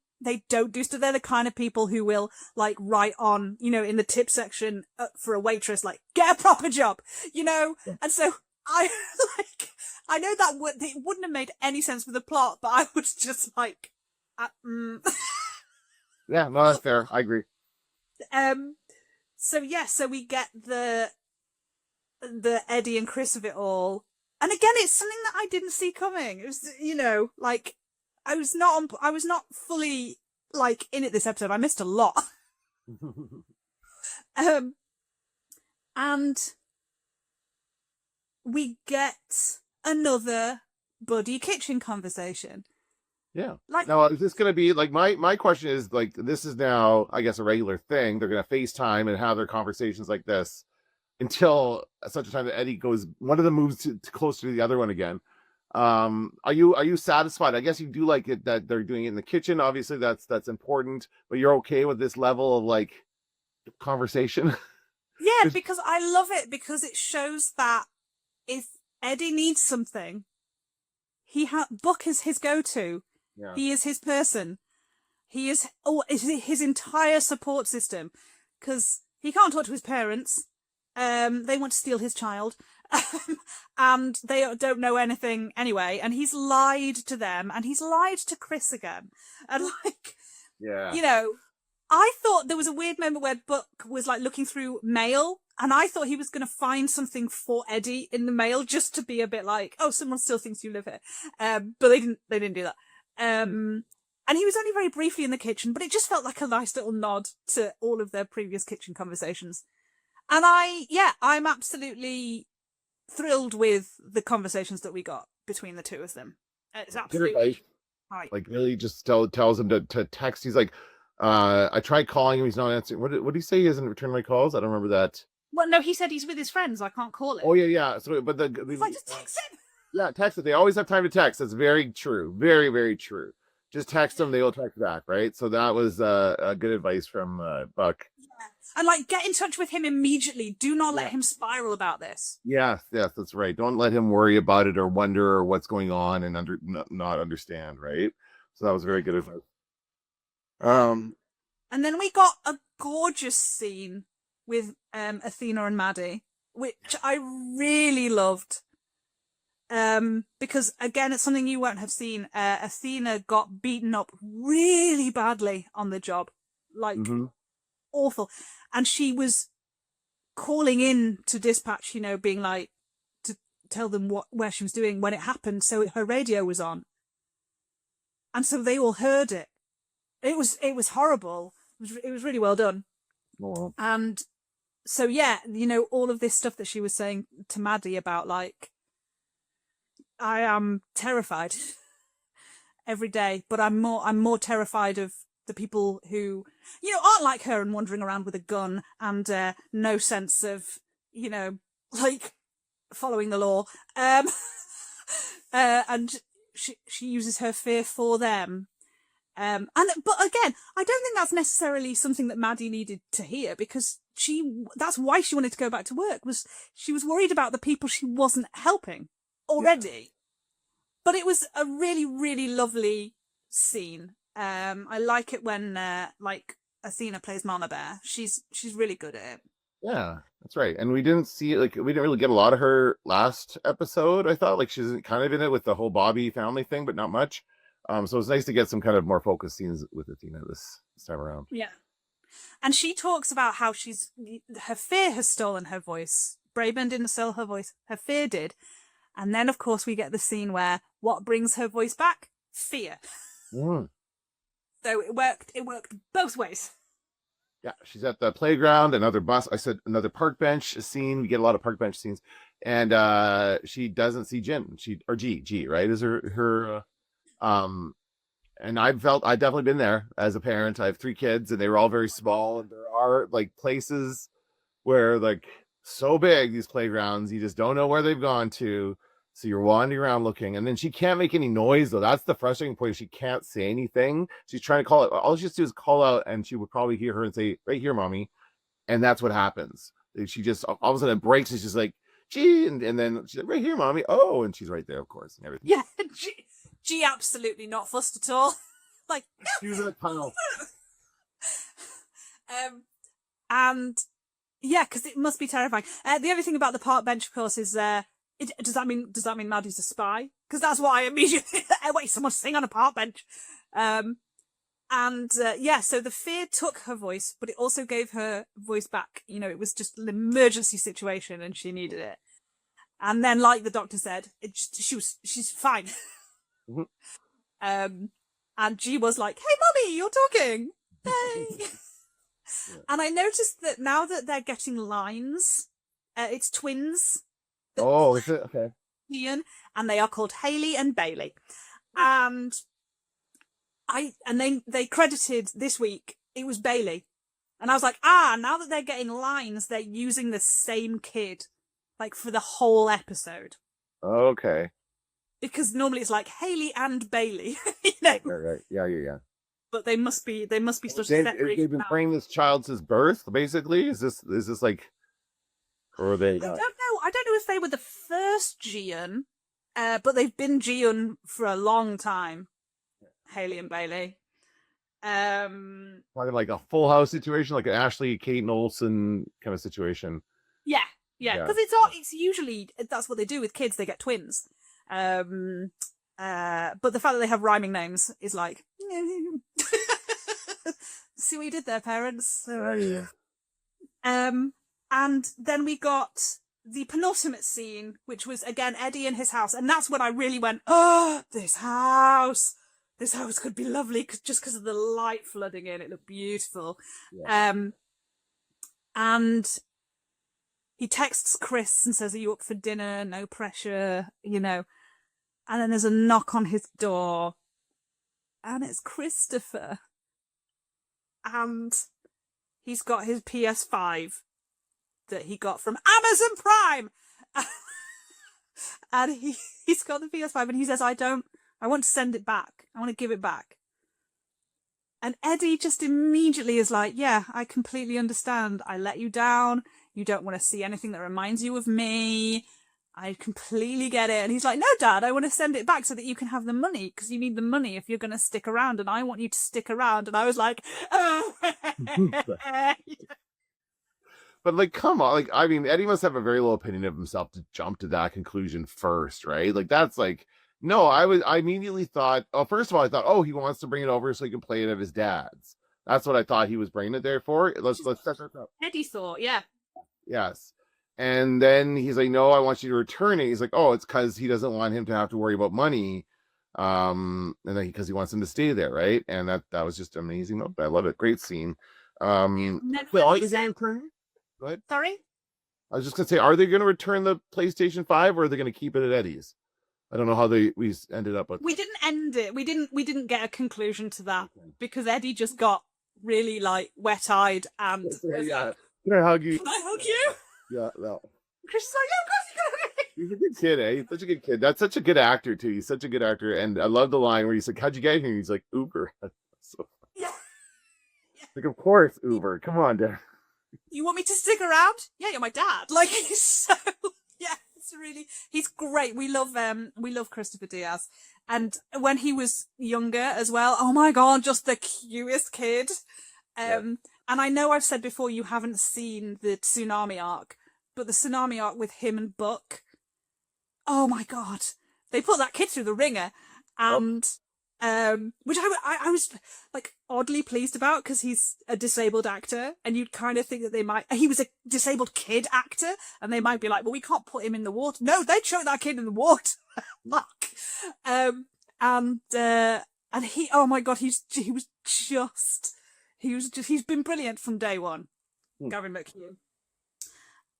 do stuff. They're the kind of people who will, like, write on, you know, in the tip section for a waitress, like, get a proper job, you know? Yeah. And so I know that it wouldn't have made any sense for the plot, but I was just like, Yeah, no, that's fair. I agree. So we get the Eddie and Chris of it all. And again, it's something that I didn't see coming. It was, you know, like, I was not fully, like, in it this episode. I missed a lot. And we get another buddy kitchen conversation. Yeah. Like, now, is this going to be, like, my question is, like, this is now, I guess, a regular thing. They're going to FaceTime and have their conversations like this until such a time that Eddie goes, one of them moves to closer to the other one again. Are you satisfied? I guess you do like it that they're doing it in the kitchen. Obviously that's important, but you're okay with this level of, like, conversation? Yeah, because I love it, because it shows that if Eddie needs something, Buck is his go-to. Yeah. He is his person. He is his entire support system, because he can't talk to his parents. They want to steal his child. And they don't know anything anyway, and he's lied to them, and he's lied to Chris again. And, like, yeah, you know, I thought there was a weird moment where Buck was, like, looking through mail, and I thought he was going to find something for Eddie in the mail just to be a bit like, oh, someone still thinks you live here. But they didn't do that. And he was only very briefly in the kitchen, but it just felt like a nice little nod to all of their previous kitchen conversations. And I'm absolutely thrilled with the conversations that we got between the two of them. It's absolutely right. Like, really just tells him to text. He's like, I tried calling him, he's not answering. What did he say? He hasn't returned my calls? I don't remember that. Well, no, he said he's with his friends. I can't call him. Oh, yeah. So, but it's like, just text him. Yeah, text it. They always have time to text. That's very true. Very, very true. Just text them, they will text back, right? So that was a good advice from Buck. Yeah. And, like, get in touch with him immediately. Do not let him spiral about this. Yes, that's right. Don't let him worry about it or wonder or what's going on and not understand, right? So that was very good advice. And then we got a gorgeous scene with Athena and Maddie, which I really loved. Because, again, it's something you won't have seen. Athena got beaten up really badly on the job. Like, awful. And she was calling in to dispatch, you know, being like, tell them where she was doing when it happened, so her radio was on. And so they all heard it. It was horrible. It was really well done. Oh. And so, yeah, you know, all of this stuff that she was saying to Maddie about, like, I am terrified every day, but I'm more terrified of the people who, you know, aren't like her and wandering around with a gun and no sense of, you know, like, following the law. And she uses her fear for them. But again, I don't think that's necessarily something that Maddie needed to hear, because that's why she wanted to go back to work, was she was worried about the people she wasn't helping already. Yeah. But it was a really, really lovely scene. I like it when like Athena plays Mama Bear. She's really good at it. Yeah, that's right. And we didn't really get a lot of her last episode. I thought, like, she's kind of in it with the whole Bobby family thing, but not much. So it's nice to get some kind of more focused scenes with Athena this time around. Yeah. And she talks about how her fear has stolen her voice. Braben didn't steal her voice. Her fear did. And then, of course, we get the scene where what brings her voice back? Fear. Mm. So it worked both ways. Yeah, she's at the playground, another another park bench scene. We get a lot of park bench scenes. And she doesn't see Jin. G, right? Is her and I've definitely been there as a parent. I have 3 kids and they were all very small, and there are like places where, like, so big, these playgrounds, you just don't know where they've gone to. So you're wandering around looking, and then she can't make any noise though. That's the frustrating point. She can't say anything. She's trying to call it. All she has to do is call out, and she would probably hear her and say, "Right here, mommy." And that's what happens. She just all of a sudden it breaks. It's just like, "Gee," and then she's like, "Right here, mommy." Oh, and she's right there, of course, and everything. Yeah, G absolutely not fussed at all. Like, she was like, "Pile." And yeah, because it must be terrifying. The other thing about the park bench, of course, is does that mean Maddie's a spy? Because that's what I immediately wait, someone sing on a park bench. Yeah, so the fear took her voice, but it also gave her voice back. You know, it was just an emergency situation and she needed it. And then, like the doctor said, she's fine. Mm-hmm. And G was like, "Hey, mommy, you're talking." Hey. Yeah. And I noticed that now that they're getting lines, it's twins. Oh, is it? Okay. Ian, and they are called Haley and Bailey. And they credited this week, it was Bailey. And I was like, now that they're getting lines, they're using the same kid, like, for the whole episode. Okay. Because normally it's like Haley and Bailey, you know. Right. Yeah. But they must be sort of separated. They've been praying this child since birth, basically. Is this like, or are they? I don't know. I don't know if they were the first Gian, but they've been Gian for a long time. Haley and Bailey. Talking like a Full House situation, like an Ashley, Kate, and Olsen kind of situation. Yeah. Because it's usually that's what they do with kids. They get twins. But the fact that they have rhyming names is like, see what you did there, parents. And then we got the penultimate scene, which was again Eddie in his house, and that's when I really went, "Oh, this house could be lovely," just because of the light flooding in. It looked beautiful. Yeah. And he texts Chris and says, "Are you up for dinner? No pressure," you know. And then there's a knock on his door, and it's Christopher. And he's got his PS5 that he got from Amazon Prime. And he's got the PS5 and he says, I want to send it back. I want to give it back. And Eddie just immediately is like, "Yeah, I completely understand. I let you down. You don't want to see anything that reminds you of me. I completely get it." And he's like, "No, Dad, I want to send it back so that you can have the money, because you need the money if you're going to stick around, and I want you to stick around." And I was like, oh. But, like, come on. Like, I mean, Eddie must have a very low opinion of himself to jump to that conclusion first, right? Like, that's like, no, I immediately thought, first of all, I thought, he wants to bring it over so he can play it at his dad's. That's what I thought he was bringing it there for. Let's set that up. Eddie thought, yeah. Yes. And then he's like, no, I want you to return it. He's like, oh, it's because he doesn't want him to have to worry about money. And then because he wants him to stay there, right? And that was just amazing. I love it. Great scene. Wait, all you saying? Go ahead. Sorry? I was just gonna say, are they gonna return the PlayStation 5 or are they gonna keep it at Eddie's? I don't know how we ended up with. We didn't end it. We didn't get a conclusion to that because Eddie just got really like wet-eyed and Yeah. Can I hug you? Can I hug you? Yeah, no. Chris is like, yeah, of course you can hug me. He's a good kid, eh? He's such a good kid. That's such a good actor too. He's such a good actor, and I love the line where he's like, "How'd you get here?" He's like, "Uber." So, Yeah. like, of course, Uber. Come on, Dad. You want me to stick around? Yeah, you're my dad. Like, he's so yeah, it's really he's great. We love Christopher Diaz, and when he was younger as well. Oh my god, just the cutest kid. And I know I've said before you haven't seen the Tsunami arc, but the Tsunami arc with him and Buck. Oh my god, they put that kid through the ringer, and which I was like oddly pleased about because he's a disabled actor, and you'd kind of think that he was a disabled kid actor, and they might be like, well, we can't put him in the water. No, they chucked that kid in the water. Fuck. And he, oh my god, he's been brilliant from day one. Gary McHugh.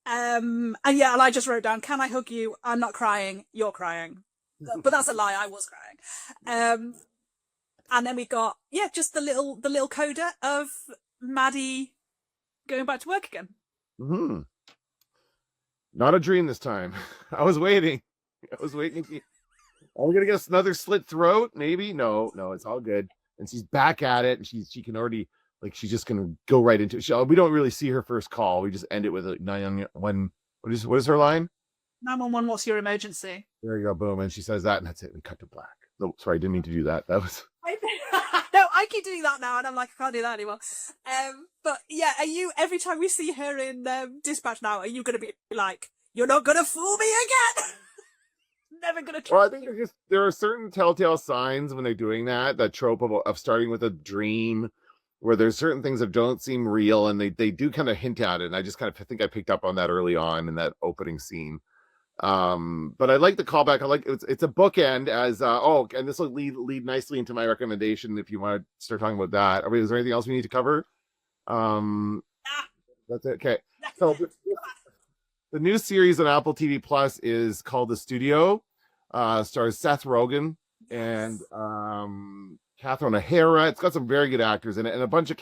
And I just wrote down, can I hug you? I'm not crying, you're crying. But that's a lie, I was crying. And then we got, just the little coda of Maddie going back to work again. Mm-hmm. Not a dream this time. I was waiting. Are we gonna get another slit throat? Maybe? No, it's all good. And she's back at it, and she can already, like, she's just gonna go right into it. We don't really see her first call. We just end it with a 911. What is her line? 911. What's your emergency? There you go, boom, and she says that, and that's it. We cut to black. No, sorry, I didn't mean to do that. That was. No, I keep doing that now, and I'm like, I can't do that anymore. But yeah, are you every time we see her in Dispatch now? Are you gonna be like, you're not gonna fool me again? Never gonna try. Well, I think there are certain telltale signs when they're doing that trope of starting with a dream, where there's certain things that don't seem real, and they do kind of hint at it. And I just kind of think I picked up on that early on in that opening scene. But I like the callback. I like it's a bookend as and this will lead nicely into my recommendation if you want to start talking about that. Is there anything else we need to cover? That's it. Okay. So the new series on Apple TV Plus is called The Studio. Stars Seth Rogen and Catherine O'Hara. It's got some very good actors in it and a bunch of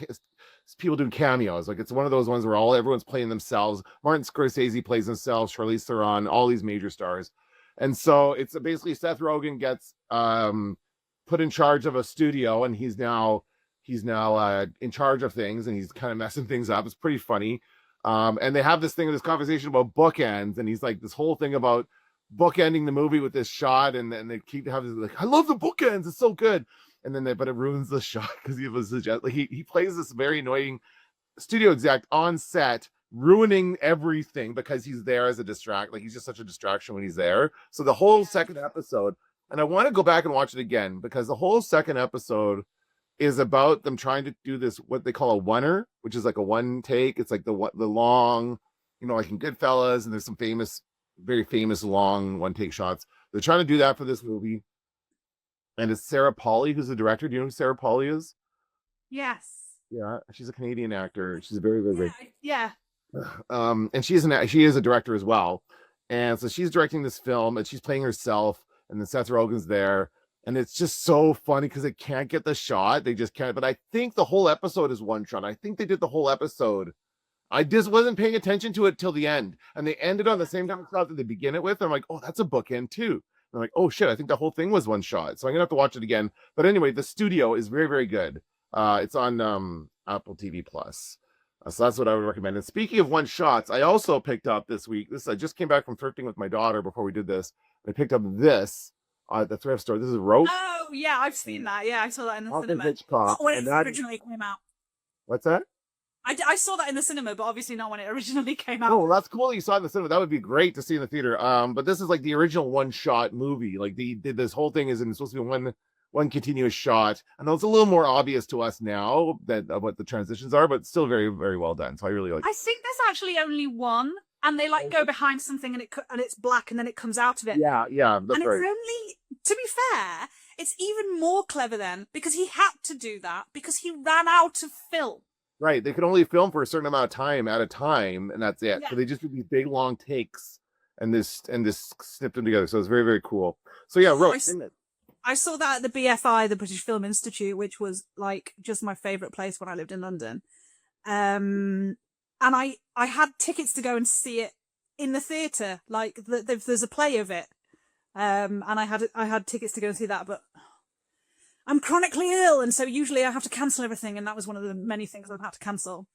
people doing cameos. Like, it's one of those ones where everyone's playing themselves. Martin Scorsese plays himself, Charlize Theron, all these major stars. And so it's basically Seth Rogen gets put in charge of a studio, and he's now in charge of things, and he's kind of messing things up. It's pretty funny. And they have this conversation about bookends, and he's like, this whole thing about bookending the movie with this shot, and they keep having like, I love the bookends, it's so good. And then but it ruins the shot because he plays this very annoying studio exec on set, ruining everything because he's there as a distract. Like, he's just such a distraction when he's there. So the whole second episode, and I want to go back and watch it again because the whole second episode is about them trying to do this, what they call a oneer, which is like a one take. It's like the long, like in Goodfellas, and there's some very famous long one take shots. They're trying to do that for this movie. And it's Sarah Polley who's the director. Do you know who Sarah Polley is? Yes. Yeah, she's a Canadian actor. She's very, very great. Yeah. And she is a director as well. And so she's directing this film, and she's playing herself, and then Seth Rogen's there. And it's just so funny because they can't get the shot. They just can't. But I think the whole episode is one shot. I think they did the whole episode. I just wasn't paying attention to it till the end. And they ended on the same time shot that they begin it with. I'm like, oh, that's a bookend too. I'm like, oh shit, I think the whole thing was one shot. So I'm gonna have to watch it again. But anyway, The Studio is very, very good. It's on Apple TV Plus. So that's what I would recommend. And speaking of one shots, I also picked up this week. I just came back from thrifting with my daughter before we did this. I picked up this at the thrift store. This is Rope. Oh yeah, I've seen that. Yeah, I saw that in the cinema. Hitchcock. Not when it originally came out. What's that? I saw that in the cinema, but obviously not when it originally came out. Oh, well, that's cool that you saw it in the cinema. That would be great to see in the theater. But this is like the original one-shot movie. Like, they did this whole thing it's supposed to be one continuous shot. I know it's a little more obvious to us now that what the transitions are, but still very, very well done. So I really like. I think there's actually only one. and they like go behind something and it's black and then it comes out of it. Yeah, that's and right. it's only, to be fair, it's even more clever then because he had to do that because he ran out of film. Right, they could only film for a certain amount of time at a time, and that's it. Yeah. So they just do these big long takes and this snip them together. So it's very, very cool. So yeah, I saw that at the BFI, the British Film Institute, which was like just my favourite place when I lived in London. And I had tickets to go and see it in the theatre. Like there's a play of it. And I had tickets to go and see that, but I'm chronically ill, and so usually I have to cancel everything, and that was one of the many things I've had to cancel.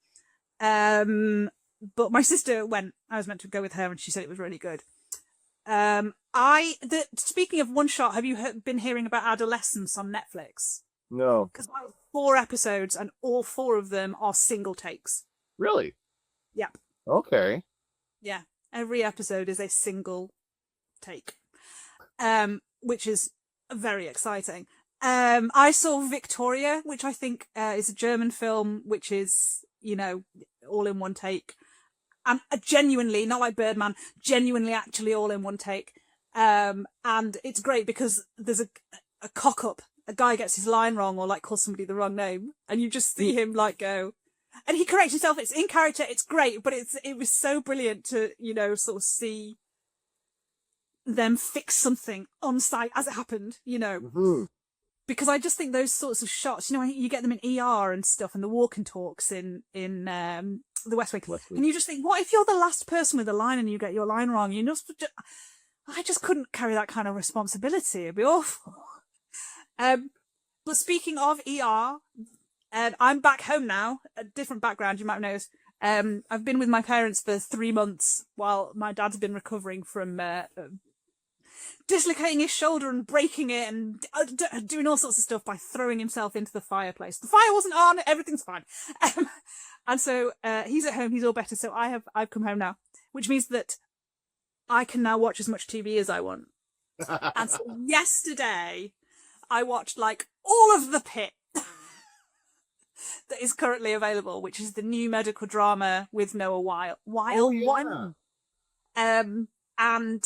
But my sister went. I was meant to go with her, and she said it was really good. Speaking of one shot, have you been hearing about Adolescence on Netflix? No. Because 4 episodes, and all 4 of them are single takes. Really? Yep. Okay. Yeah. Every episode is a single take, which is very exciting. I saw Victoria, which I think is a German film, which is, all in one take. And genuinely, not like Birdman, genuinely actually all in one take. And it's great because there's a cock up. A guy gets his line wrong or like calls somebody the wrong name, and you just see him like go, and he corrects himself. It's in character. It's great, but it was so brilliant to, sort of see them fix something on site as it happened, Mm-hmm. Because I just think those sorts of shots, you get them in ER and stuff, and the walk and talks in the West Wing. And you just think, what if you're the last person with a line and you get your line wrong? I just couldn't carry that kind of responsibility. It'd be awful. But speaking of ER, I'm back home now. A different background, you might have noticed. I've been with my parents for 3 months while my dad's been recovering from dislocating his shoulder and breaking it and doing all sorts of stuff by throwing himself into the fireplace. The fire wasn't on, everything's fine. And so he's at home, he's all better. So I've come home now, which means that I can now watch as much TV as I want. And so yesterday I watched like all of The Pit that is currently available, which is the new medical drama with Noah Weil. Oh, yeah. And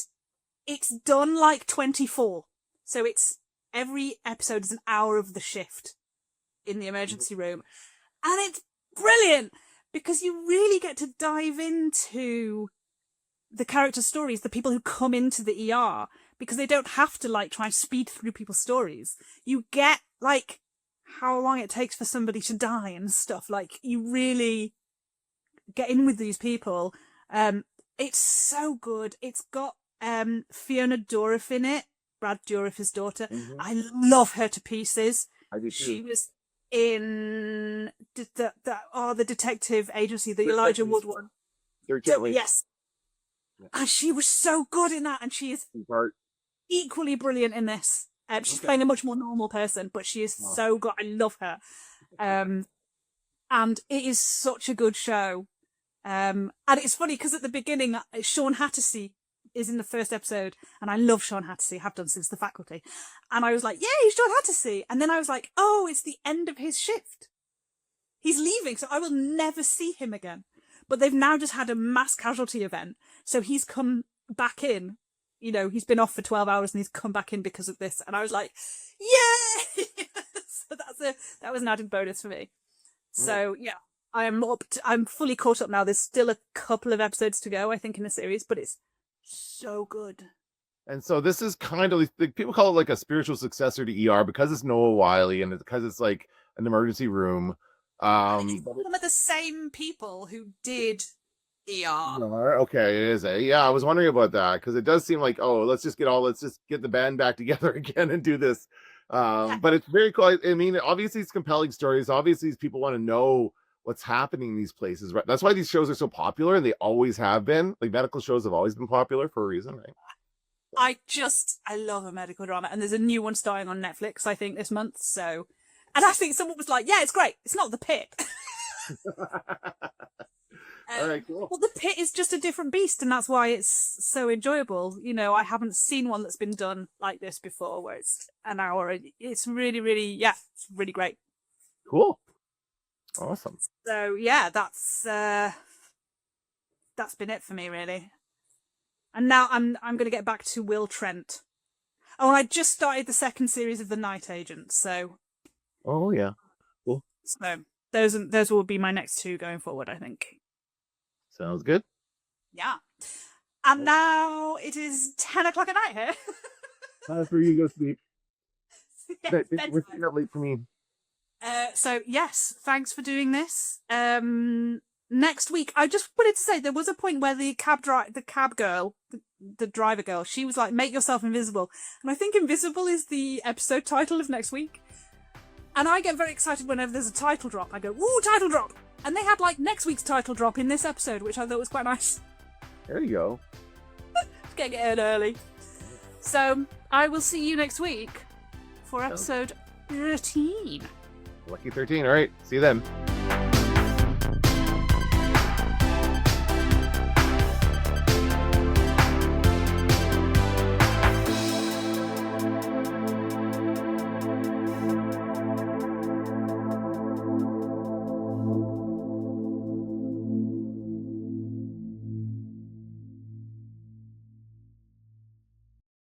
it's done like 24. So it's every episode is an hour of the shift in the emergency room. And it's brilliant because you really get to dive into the character stories, the people who come into the ER, because they don't have to like try and speed through people's stories. You get like how long it takes for somebody to die and stuff. Like you really get in with these people. It's so good. It's got Fiona Dourif in it, Brad Dourif's daughter. Mm-hmm. I love her to pieces. I do too. She was in the detective agency, the Elijah Wood one. Yes. Yeah. And she was so good in that, and she is equally brilliant in this. She's playing a much more normal person, but she is so good. I love her. And it is such a good show. And it's funny because at the beginning, Sean Hattersey is in the first episode, and I love Sean Hattersey, have done since The Faculty. And I was like, yay, Sean Hattersey. And then I was like, oh, it's the end of his shift. He's leaving, so I will never see him again. But they've now just had a mass casualty event, so he's come back in. He's been off for 12 hours and he's come back in because of this. And I was like, yay! So that was an added bonus for me. So yeah, I'm fully caught up now. There's still a couple of episodes to go, I think, in the series, but it's so good. And so this is kind of, people call it like a spiritual successor to ER because it's Noah Wiley and because it's like an emergency room. Some of the same people who did ER. Okay, it is. Yeah, I was wondering about that because it does seem like, let's just get the band back together again and do this. But it's very cool. I mean, obviously it's compelling stories. Obviously these people want to know what's happening in these places, right? That's why these shows are so popular, and they always have been. Like medical shows have always been popular for a reason, right? I love a medical drama, and there's a new one starting on Netflix, I think, this month. So, and I think someone was like, "Yeah, it's great. It's not The Pit." All right, cool. Well, The Pit is just a different beast, and that's why it's so enjoyable. I haven't seen one that's been done like this before, where it's an hour. It's really, really, it's really great. Cool. Awesome. So yeah, that's that's been it for me, really. And now I'm going to get back to Will Trent. Oh, and I just started the second series of The Night Agents, so... Oh, yeah. Cool. So those will be my next 2 going forward, I think. Sounds good. Yeah. And now it is 10 o'clock at night here. Time for you to go sleep. Yeah, We're staying up late for me. So, yes, thanks for doing this. Next week, I just wanted to say there was a point where the cab girl, the driver girl, she was like, make yourself invisible. And I think invisible is the episode title of next week. And I get very excited whenever there's a title drop. I go, ooh, title drop! And they had like next week's title drop in this episode, which I thought was quite nice. There you go. Getting it in early. So, I will see you next week for episode 13. Lucky 13. All right. See you then.